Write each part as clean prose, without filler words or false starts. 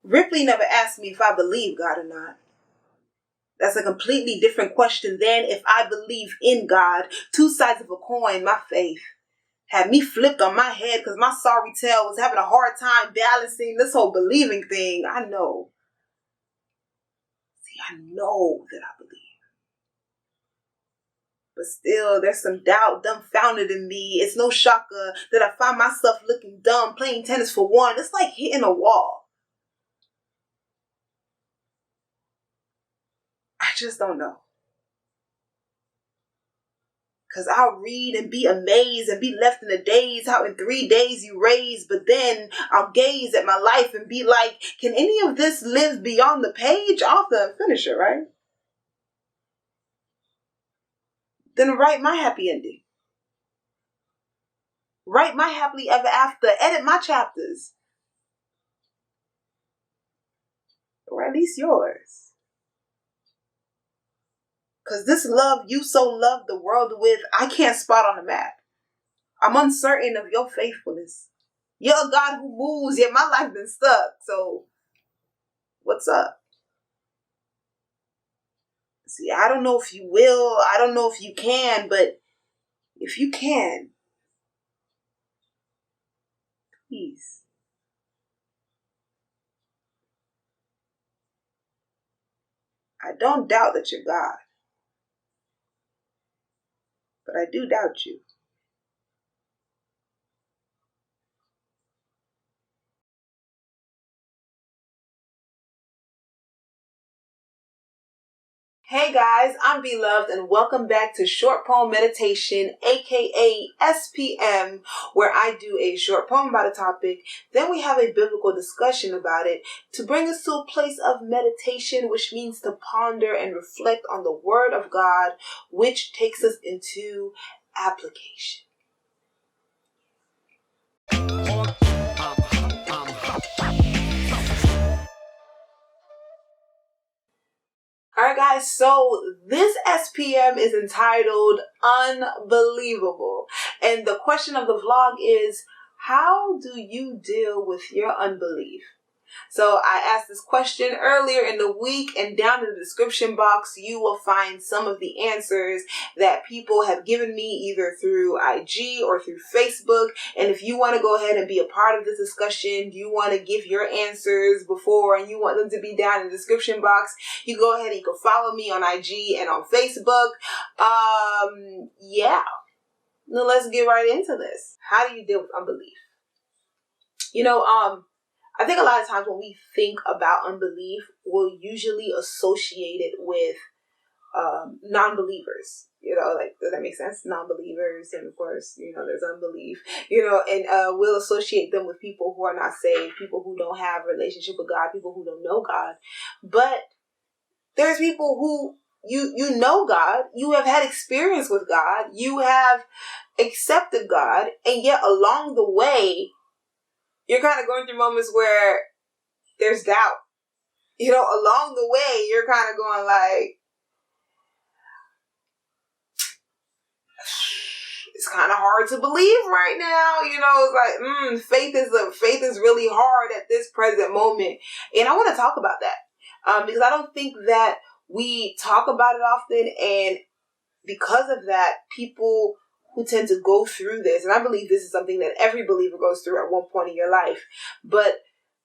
Ripley never asked me if I believe God or not. That's a completely different question than if I believe in God. Two sides of a coin, my faith. Had me flipped on my head because my sorry tail was having a hard time balancing this whole believing thing. I know. See, I know that I believe. But still, there's some doubt dumbfounded in me. It's no shocker that I find myself looking dumb playing tennis for one. It's like hitting a wall. I just don't know. Because I'll read and be amazed and be left in a daze how in 3 days you raise. But then I'll gaze at my life and be like, can any of this live beyond the page? Author and finisher, right? Then write my happy ending. Write my happily ever after. Edit my chapters. Or at least yours. Because this love you so love the world with, I can't spot on the map. I'm uncertain of your faithfulness. You're a God who moves, yet my life been stuck. So, what's up? See, I don't know if you will. I don't know if you can. But if you can, please. I don't doubt that you're God. But I do doubt you. Hey guys, I'm B.lovD and welcome back to Short Poem Meditation, aka SPM, where I do a short poem about a topic, then we have a biblical discussion about it to bring us to a place of meditation, which means to ponder and reflect on the Word of God, which takes us into application. Alright guys, so this SPM is entitled Unbelievable. And the question of the vlog is, how do you deal with your unbelief? So I asked this question earlier in the week, and down in the description box you will find some of the answers that people have given me either through IG or through Facebook. And if you want to go ahead and be a part of this discussion, you want to give your answers before and you want them to be down in the description box, you go ahead and you can follow me on IG and on Facebook. Yeah. Now let's get right into this. How do you deal with unbelief? I think a lot of times when we think about unbelief, we'll usually associate it with non-believers. Does that make sense? Non-believers, and of course, there's unbelief. And we'll associate them with people who are not saved, people who don't have a relationship with God, people who don't know God. But there's people who you know God, you have had experience with God, you have accepted God, and yet along the way, you're kind of going through moments where there's doubt. Along the way, you're kind of going like, it's kind of hard to believe right now. It's like, faith is really hard at this present moment. And I want to talk about that because I don't think that we talk about it often. And because of that, people who tend to go through this, and I believe this is something that every believer goes through at one point in your life, but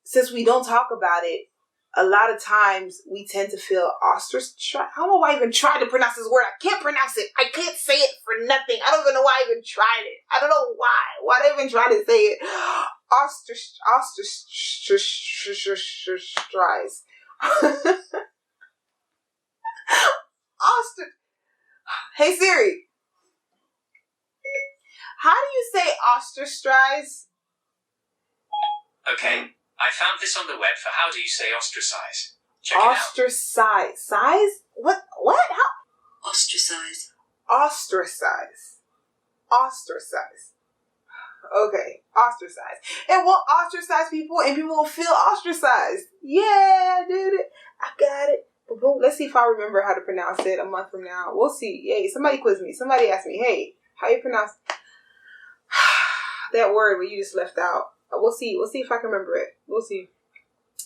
since we don't talk about it, a lot of times we tend to feel ostracized. I don't know why I even tried to pronounce this word. I can't pronounce it. I can't say it for nothing. I don't even know why I even tried it. I don't know why. Why did I even try to say it? Hey Siri. How do you say ostracize? Okay, I found this on the web for how do you say ostracize. Check Ostracize. Size? What? How? Ostracize. Ostracize. Ostracize. Okay, ostracize. And we'll ostracize people and people will feel ostracized. Yeah, I did it. I got it. But let's see if I remember how to pronounce it a month from now. We'll see. Hey, somebody quiz me. Somebody ask me, hey, how you pronounce that word where you just left out? We'll see. We'll see if I can remember it. We'll see.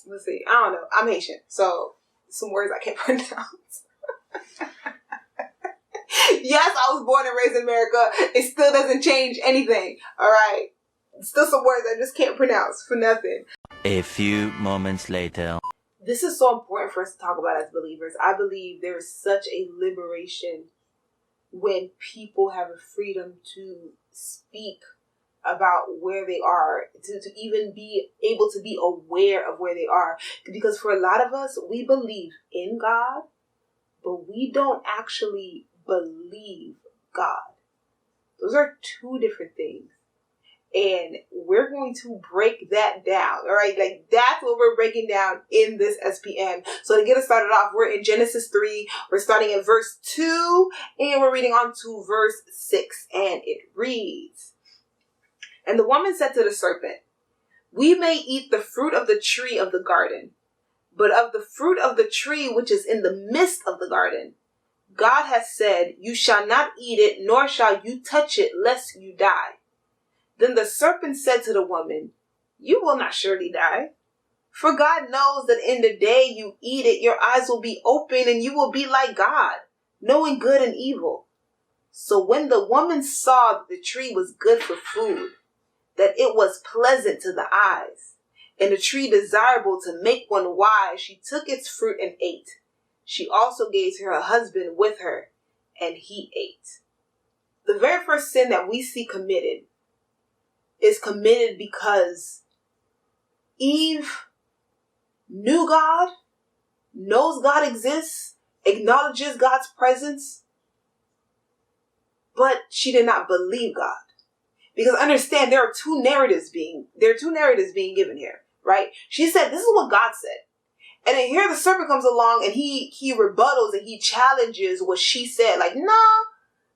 let's see. I don't know. I'm Haitian, so some words I can't pronounce. Yes, I was born and raised in America. It still doesn't change anything. All right. Still some words I just can't pronounce for nothing. A few moments later. This is so important for us to talk about as believers. I believe there is such a liberation when people have a freedom to speak about where they are, to even be able to be aware of where they are. Because for a lot of us, we believe in God, but we don't actually believe God. Those are two different things. And we're going to break that down, all right? Like, that's what we're breaking down in this SPM. So to get us started off, we're in Genesis 3. We're starting at verse 2, and we're reading on to verse 6. And it reads, "And the woman said to the serpent, 'We may eat the fruit of the tree of the garden, but of the fruit of the tree which is in the midst of the garden, God has said, you shall not eat it, nor shall you touch it, lest you die.' Then the serpent said to the woman, 'You will not surely die. For God knows that in the day you eat it, your eyes will be open and you will be like God, knowing good and evil.' So when the woman saw that the tree was good for food, that it was pleasant to the eyes, and a tree desirable to make one wise, she took its fruit and ate. She also gave to her husband with her, and he ate." The very first sin that we see committed is committed because Eve knew God, knows God exists, acknowledges God's presence, but she did not believe God. Because understand, there are two narratives being given here, right? She said, this is what God said. And then here the serpent comes along and he rebuttals and he challenges what she said. Like, nah,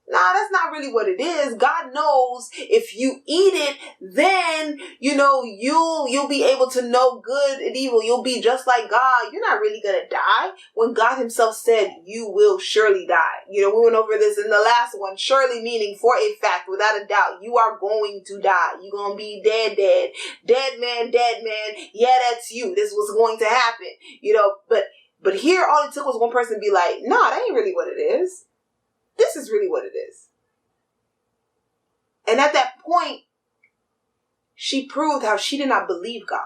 that's not really what it is. God knows if you eat it, then, you'll be able to know good and evil. You'll be just like God. You're not really going to die, when God himself said you will surely die. We went over this in the last one. Surely meaning for a fact, without a doubt, you are going to die. You're going to be dead. Dead man. Yeah, that's you. This was going to happen. But here all it took was one person to be like, nah, that ain't really what it is. This is really what it is. And at that point, she proved how she did not believe God.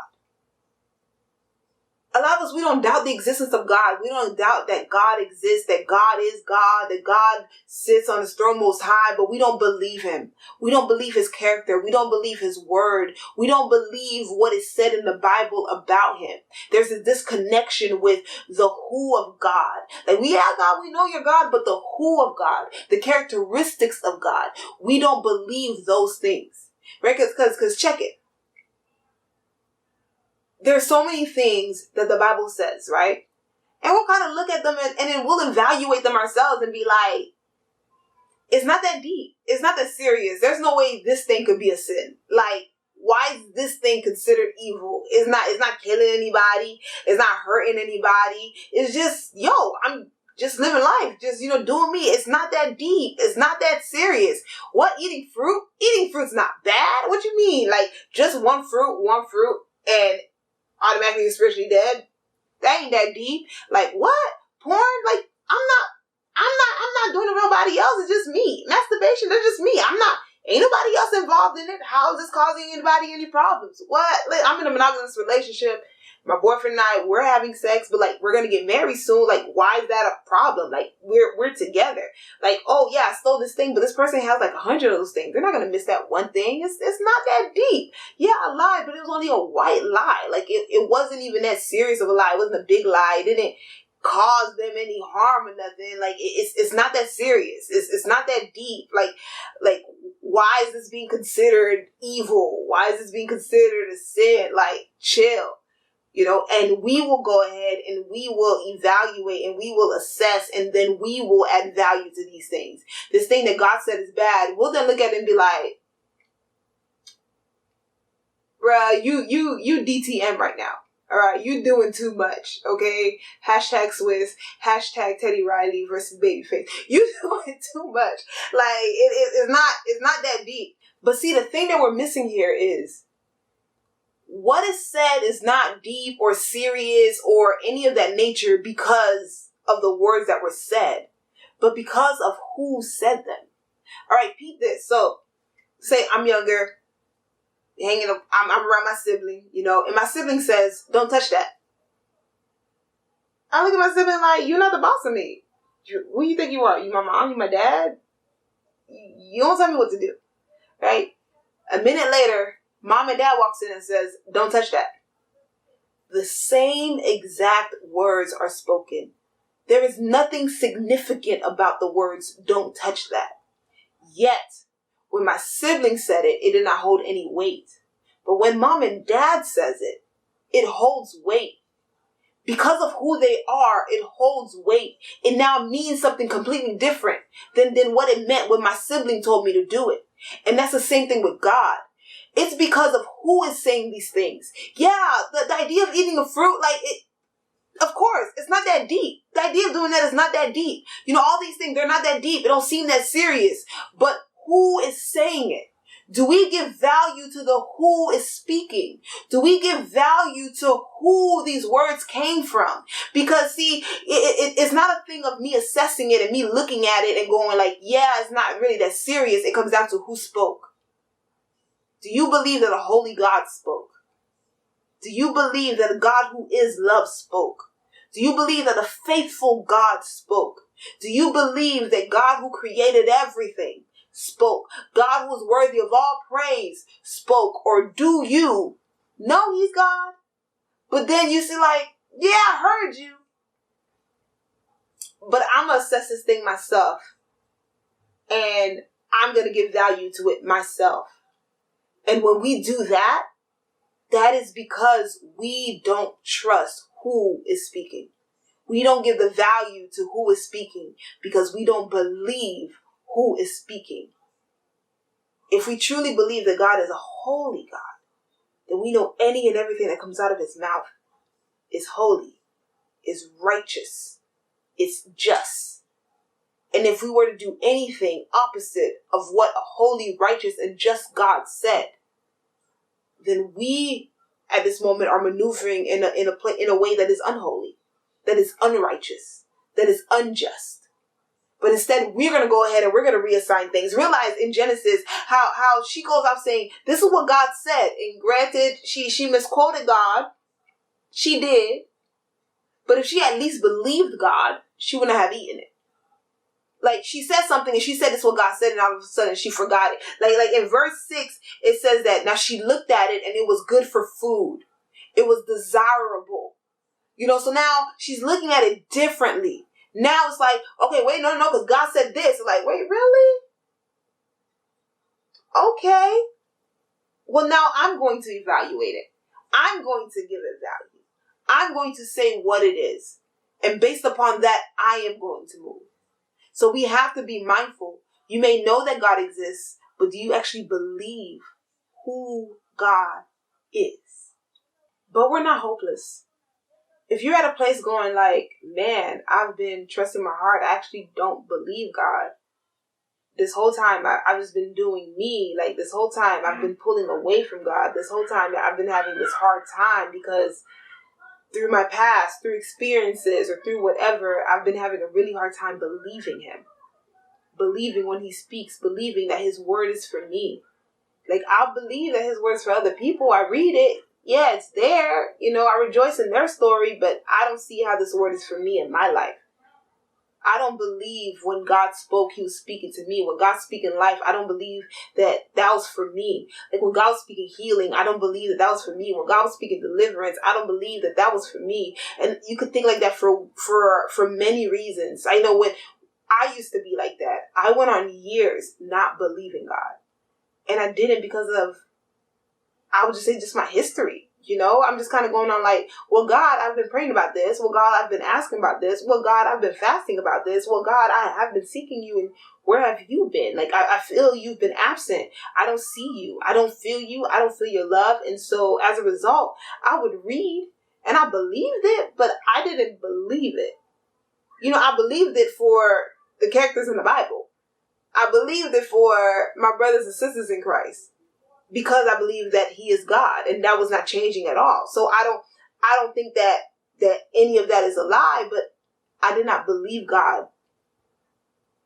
A lot of us, we don't doubt the existence of God. We don't doubt that God exists, that God is God, that God sits on his throne most high, but we don't believe him. We don't believe his character. We don't believe his word. We don't believe what is said in the Bible about him. There's a disconnection with the who of God. Like, God, we know you're God, but the who of God, the characteristics of God, we don't believe those things. Right? Because check it. There's so many things that the Bible says, right? And we'll kind of look at them and then we'll evaluate them ourselves and be like, it's not that deep. It's not that serious. There's no way this thing could be a sin. Like, why is this thing considered evil? It's not killing anybody. It's not hurting anybody. It's just, I'm just living life. Just, doing me. It's not that deep. It's not that serious. What, eating fruit? Eating fruit's not bad. What you mean? Like, just one fruit, and automatically you're spiritually dead? That ain't that deep. Like, what? Porn? Like, I'm not doing it with nobody else. It's just me. Masturbation, that's just me. Ain't nobody else involved in it. How is this causing anybody any problems? What? Like, I'm in a monogamous relationship. My boyfriend and I, we're having sex, but like, we're gonna get married soon. Like, why is that a problem? Like, we're together. Like, oh yeah, I stole this thing, but this person has like 100 of those things. They're not gonna miss that one thing. It's not that deep. Yeah, I lied, but it was only a white lie. Like, it wasn't even that serious of a lie. It wasn't a big lie. It didn't cause them any harm or nothing. Like, it's not that serious. It's not that deep. Like, why is this being considered evil? Why is this being considered a sin? Like, chill. And we will go ahead and we will evaluate and we will assess, and then we will add value to these things. This thing that God said is bad, we'll then look at it and be like, bruh, you DTM right now. All right, you doing too much, okay? Hashtag Swiss, hashtag Teddy Riley versus Babyface. You doing too much. Like, it's not that deep. But see, the thing that we're missing here is, what is said is not deep or serious or any of that nature because of the words that were said, but because of who said them. All right, peep this. So, say I'm younger, hanging up, I'm around my sibling, and my sibling says, don't touch that. I look at my sibling like, you're not the boss of me. Who you think you are? You my mom? You my dad? You don't tell me what to do, right? A minute later, mom and dad walks in and says, don't touch that. The same exact words are spoken. There is nothing significant about the words, don't touch that. Yet, when my sibling said it, it did not hold any weight. But when mom and dad says it, it holds weight. Because of who they are, it holds weight. It now means something completely different than what it meant when my sibling told me to do it. And that's the same thing with God. It's because of who is saying these things. Yeah, the idea of eating a fruit, of course, it's not that deep. The idea of doing that is not that deep. All these things, they're not that deep. It don't seem that serious. But who is saying it? Do we give value to the who is speaking? Do we give value to who these words came from? Because see, it's not a thing of me assessing it and me looking at it and going like, yeah, it's not really that serious. It comes down to who spoke. Do you believe that a holy God spoke? Do you believe that a God who is love spoke? Do you believe that a faithful God spoke? Do you believe that God who created everything spoke? God who is worthy of all praise spoke? Or do you know he's God? But then you see yeah, I heard you. But I'm going to assess this thing myself. And I'm going to give value to it myself. And when we do that, that is because we don't trust who is speaking. We don't give the value to who is speaking because we don't believe who is speaking. If we truly believe that God is a holy God, then we know any and everything that comes out of his mouth is holy, is righteous, is just. And if we were to do anything opposite of what a holy, righteous, and just God said, then we at this moment are maneuvering in a way that is unholy, that is unrighteous, that is unjust. But instead, we're going to go ahead and we're going to reassign things. Realize in Genesis how she goes out saying, this is what God said. And granted, she misquoted God. She did. But if she at least believed God, she wouldn't have eaten it. She said something and she said this is what God said, and all of a sudden she forgot it. Like in verse 6, it says that now she looked at it and it was good for food. It was desirable. So now she's looking at it differently. Now it's like, okay, wait, no, because God said this. It's like, wait, really? Okay. Well, now I'm going to evaluate it. I'm going to give it value. I'm going to say what it is. And based upon that, I am going to move. So we have to be mindful. You may know that God exists, but do you actually believe who God is? But we're not hopeless. If you're at a place going like, man, I've been trusting my heart, I actually don't believe God. This whole time I've just been doing me. This whole time I've been pulling away from God. This whole time I've been having this hard time because through my past, through experiences or through whatever, I've been having a really hard time believing him. Believing when he speaks, believing that his word is for me. I'll believe that his word is for other people. I read it. Yeah, it's there. I rejoice in their story, but I don't see how this word is for me in my life. I don't believe when God spoke, he was speaking to me. When God's speaking life, I don't believe that was for me. When God was speaking healing, I don't believe that was for me. When God was speaking deliverance, I don't believe that was for me. And you could think like that for many reasons. I know when I used to be like that. I went on years not believing God. And I didn't because of, I would just say, just my history. I'm just kind of going on well, God, I've been praying about this. Well, God, I've been asking about this. Well, God, I've been fasting about this. Well, God, I have been seeking you. And where have you been? I feel you've been absent. I don't see you. I don't feel you. I don't feel your love. And so as a result, I would read and I believed it, but I didn't believe it. I believed it for the characters in the Bible. I believed it for my brothers and sisters in Christ. because I believe that he is God, and that was not changing at all. So I don't think that any of that is a lie, but I did not believe God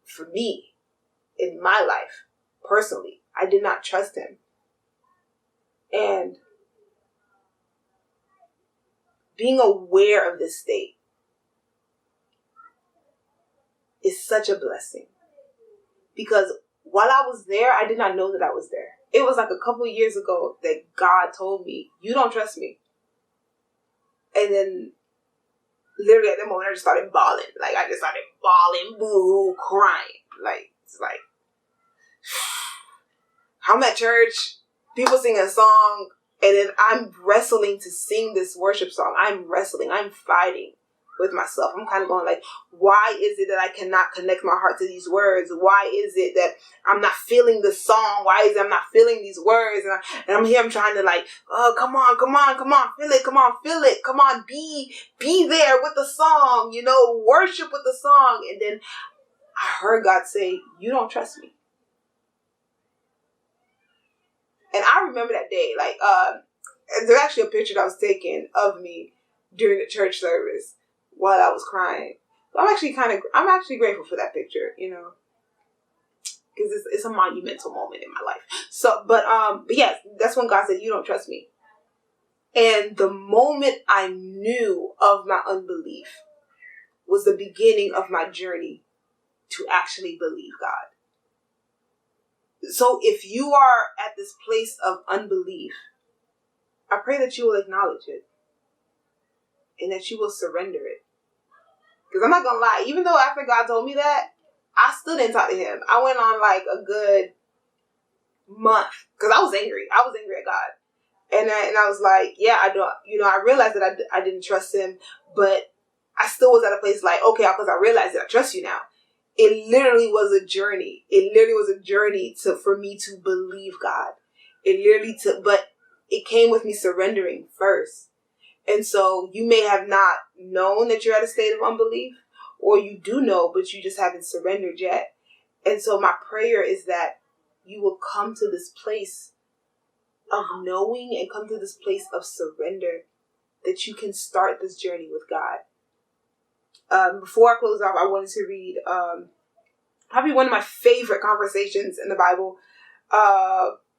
for me in my life personally. I did not trust him. And being aware of this state is such a blessing, because while I was there, I did not know that I was there. It was like a couple of years ago that God told me, you don't trust me. And then literally at that moment, I just started bawling. Like, I just started bawling, boo, crying. Like, it's like, I'm at church, people sing a song, and then I'm wrestling to sing this worship song. I'm wrestling. I'm fighting with myself. I'm kind of going like, why is it that I cannot connect my heart to these words? Why is it that I'm not feeling the song? Why is it I'm not feeling these words? And I'm here, I'm trying to like, oh, come on, feel it, come on, be there with the song, worship with the song. And then I heard God say, you don't trust me. And I remember that day, like, there's actually a picture that was taken of me during the church service while I was crying. So I'm actually grateful for that picture, because it's a monumental moment in my life. So, but yes, that's when God said, you don't trust me. And the moment I knew of my unbelief was the beginning of my journey to actually believe God. So if you are at this place of unbelief, I pray that you will acknowledge it and that you will surrender it. Because I'm not going to lie, even though after God told me that, I still didn't talk to him. I went on like a good month because I was angry. I was angry at God. And I was like, yeah, I realized that I didn't trust him, but I still was at a place like, okay, because I realized that I trust you now. It literally was a journey. For me to believe God. But it came with me surrendering first. And so you may have not known that you're at a state of unbelief, or you do know, but you just haven't surrendered yet. And so my prayer is that you will come to this place of knowing and come to this place of surrender, that you can start this journey with God. Before I close off, I wanted to read probably one of my favorite conversations in the Bible.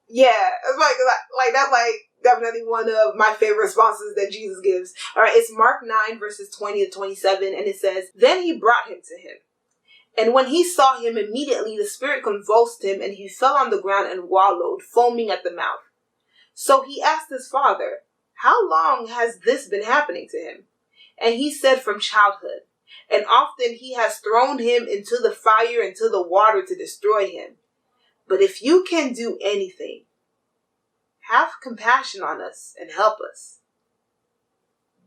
It's like that's like definitely one of my favorite responses that Jesus gives. All right, it's Mark 9 verses 20 to 27, and it says, "Then he brought him to him. And when he saw him, immediately the spirit convulsed him, and he fell on the ground and wallowed, foaming at the mouth. So he asked his father, 'How long has this been happening to him?' And he said, 'From childhood. And often he has thrown him into the fire, into the water to destroy him. But if you can do anything, have compassion on us and help us.'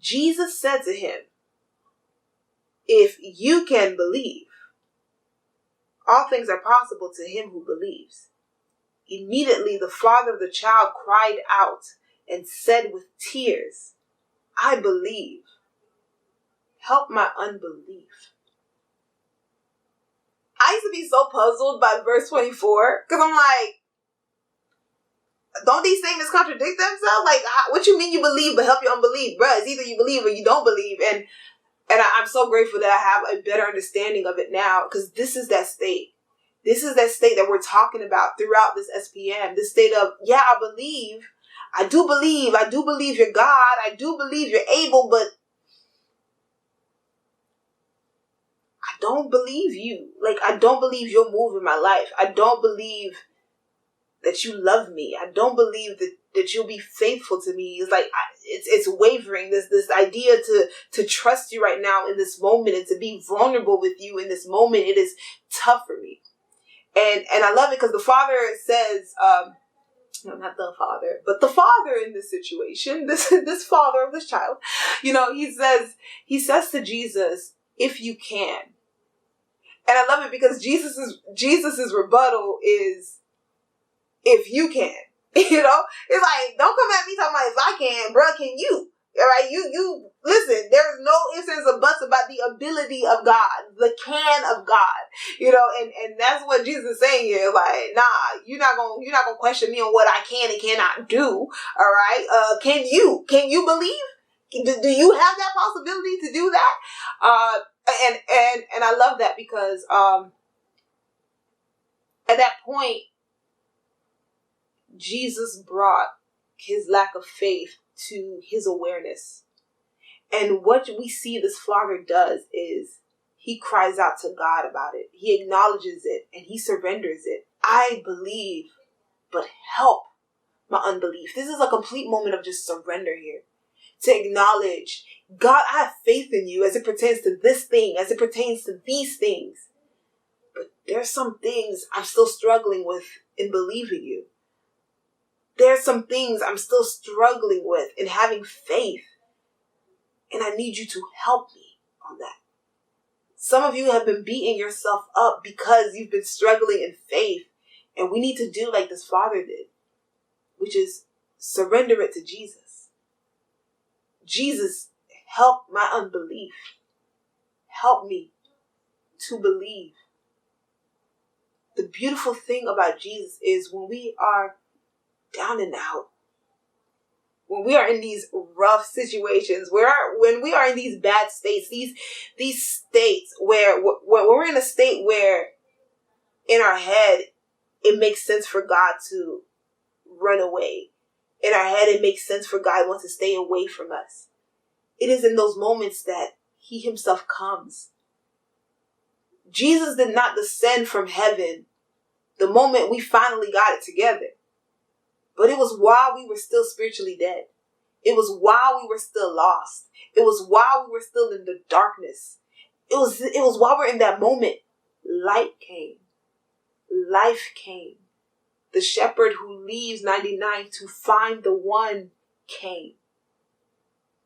Jesus said to him, 'If you can believe, all things are possible to him who believes.' Immediately the father of the child cried out and said with tears, 'I believe. Help my unbelief.'" I used to be so puzzled by verse 24, because I'm like, don't these statements contradict themselves? Like, what you mean you believe but help your unbelief? Bruh, it's either you believe or you don't believe. And I'm so grateful that I have a better understanding of it now, because this is that state. This is that state that we're talking about throughout this SPM. This state of, yeah, I believe. I do believe you're God. I do believe you're able, but I don't believe you. Like, I don't believe you'll move in my life. I don't believe that you love me. I don't believe that you'll be faithful to me. It's like, it's wavering. This idea to trust you right now in this moment and to be vulnerable with you in this moment. It is tough for me. And I love it because the father says, no, not the father, but the father in this situation, this father of this child, he says to Jesus, "If you can." And I love it because Jesus's rebuttal is, "If you can." It's like, don't come at me talking about if I can, bruh, can you? All right? You listen, there's no ifs, ands, or buts about the ability of God, the can of God, and that's what Jesus is saying here. Like, nah, you're not gonna question me on what I can and cannot do. All right. Can you believe? Do you have that possibility to do that? And I love that because at that point, Jesus brought his lack of faith to his awareness. And what we see this flogger does is he cries out to God about it. He acknowledges it and he surrenders it. I believe, but help my unbelief. This is a complete moment of just surrender here. To acknowledge, God, I have faith in you as it pertains to this thing, as it pertains to these things. But there's some things I'm still struggling with in believing you. There's some things I'm still struggling with in having faith. And I need you to help me on that. Some of you have been beating yourself up because you've been struggling in faith. And we need to do like this father did, which is surrender it to Jesus. Jesus, help my unbelief. Help me to believe. The beautiful thing about Jesus is when we are down and out, when we are in these rough situations, when we are in these bad states, these states where when we're in a state where in our head it makes sense for God to run away. In our head it makes sense for God wants to stay away from us. It is in those moments that he himself comes. Jesus did not descend from heaven the moment we finally got it together. But it was while we were still spiritually dead. It was while we were still lost. It was while we were still in the darkness. It was while we're in that moment. Light came. Life came. The shepherd who leaves 99 to find the one came.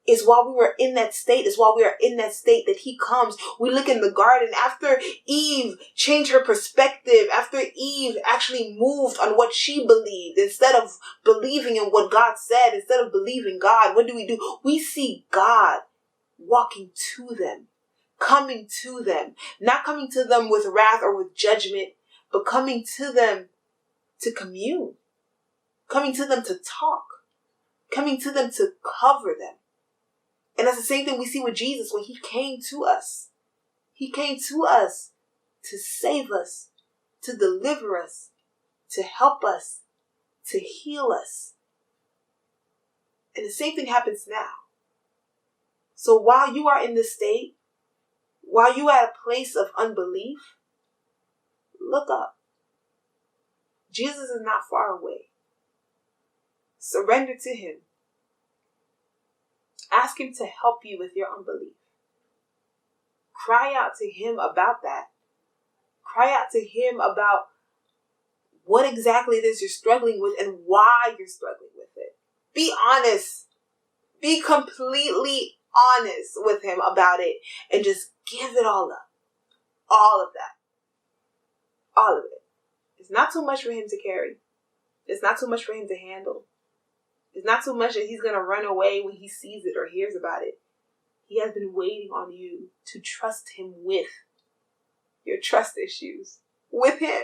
It's while we were in that state. It's while we are in that state that he comes. We look in the garden after Eve changed her perspective, after Eve actually moved on what she believed, instead of believing in what God said, instead of believing God, what do? We see God walking to them, coming to them, not coming to them with wrath or with judgment, but coming to them to commune, coming to them to talk, coming to them to cover them. And that's the same thing we see with Jesus when he came to us. He came to us to save us, to deliver us, to help us, to heal us. And the same thing happens now. So while you are in this state, while you are at a place of unbelief, look up. Jesus is not far away. Surrender to him. Ask him to help you with your unbelief. Cry out to him about that. Cry out to him about what exactly it is you're struggling with and why you're struggling with it. Be honest. Be completely honest with him about it and just give it all up. All of that. All of it. It's not too much for him to carry. It's not too much for him to handle. It's not too much that he's going to run away when he sees it or hears about it. He has been waiting on you to trust him with your trust issues. With him.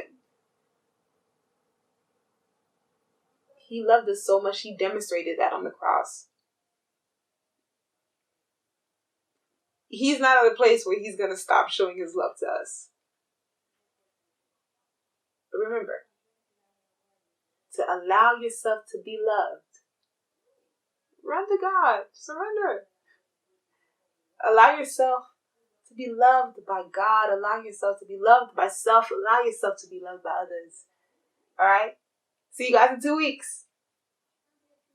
He loved us so much, he demonstrated that on the cross. He's not at a place where he's going to stop showing his love to us. But remember, to allow yourself to be loved, run to God. Surrender. Allow yourself to be loved by God. Allow yourself to be loved by self. Allow yourself to be loved by others. All right? See you guys in 2 weeks.